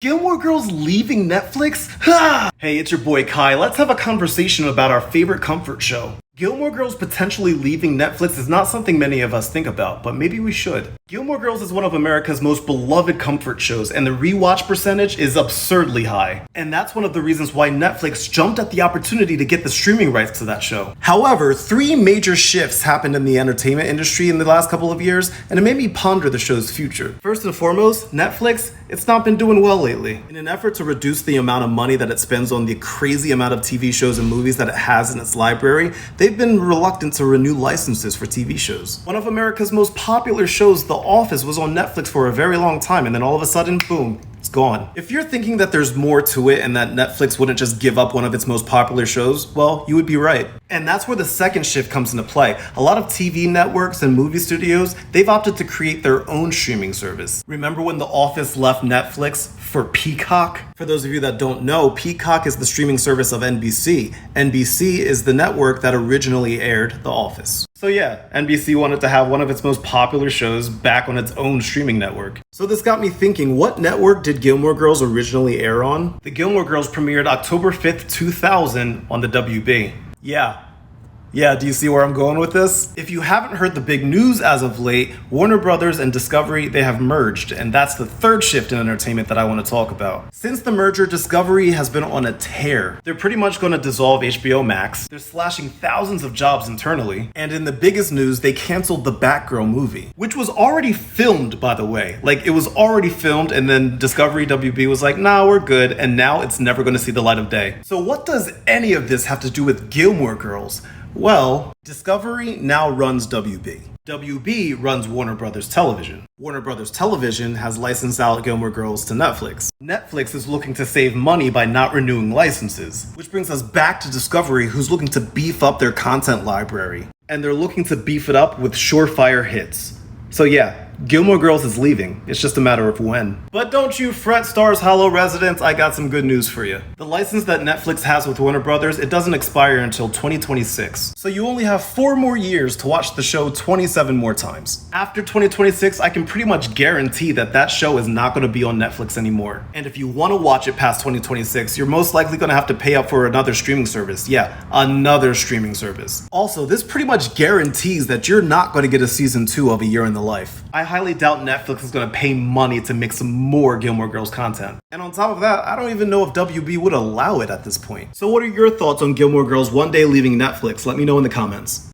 Gilmore Girls leaving Netflix? Ha! Hey, it's your boy Kai. Let's have a conversation about our favorite comfort show. Gilmore Girls potentially leaving Netflix is not something many of us think about, but maybe we should. Gilmore Girls is one of America's most beloved comfort shows, and the rewatch percentage is absurdly high. And that's one of the reasons why Netflix jumped at the opportunity to get the streaming rights to that show. However, three major shifts happened in the entertainment industry in the last couple of years, and it made me ponder the show's future. First and foremost, Netflix, it's not been doing well lately. In an effort to reduce the amount of money that it spends on the crazy amount of TV shows and movies that it has in its library, they've been reluctant to renew licenses for TV shows. One of America's most popular shows, The Office, was on Netflix for a very long time, and then all of a sudden, boom, it's gone. If you're thinking that there's more to it and that Netflix wouldn't just give up one of its most popular shows, well, you would be right. And that's where the second shift comes into play. A lot of TV networks and movie studios, they've opted to create their own streaming service. Remember when The Office left Netflix for Peacock? For those of you that don't know, Peacock is the streaming service of NBC. NBC is the network that originally aired The Office. So yeah, NBC wanted to have one of its most popular shows back on its own streaming network. So this got me thinking, what network did Gilmore Girls originally air on? The Gilmore Girls premiered October 5th, 2000 on the WB. Yeah, do you see where I'm going with this? If you haven't heard the big news as of late, Warner Brothers and Discovery, they have merged, and that's the third shift in entertainment that I want to talk about. Since the merger, Discovery has been on a tear. They're pretty much going to dissolve HBO Max. They're slashing thousands of jobs internally. And in the biggest news, they canceled the Batgirl movie, which was already filmed, by the way. Like, it was already filmed, and then Discovery WB was like, nah, we're good, and now it's never going to see the light of day. So what does any of this have to do with Gilmore Girls? Well, Discovery now runs WB. WB runs Warner Brothers Television. Warner Brothers Television has licensed out Gilmore Girls to Netflix. Netflix is looking to save money by not renewing licenses, which brings us back to Discovery, who's looking to beef up their content library. And they're looking to beef it up with surefire hits. So yeah, Gilmore Girls is leaving. It's just a matter of when. But don't you fret, Stars Hollow residents, I got some good news for you. The license that Netflix has with Warner Brothers, it doesn't expire until 2026. So you only have 4 more years to watch the show 27 more times. After 2026, I can pretty much guarantee that that show is not going to be on Netflix anymore. And if you want to watch it past 2026, you're most likely going to have to pay up for another streaming service. Yeah, another streaming service. Also, this pretty much guarantees that you're not going to get a season 2 of A Year in the Life. I highly doubt Netflix is going to pay money to make some more Gilmore Girls content. And on top of that, I don't even know if WB would allow it at this point. So what are your thoughts on Gilmore Girls one day leaving Netflix? Let me know in the comments.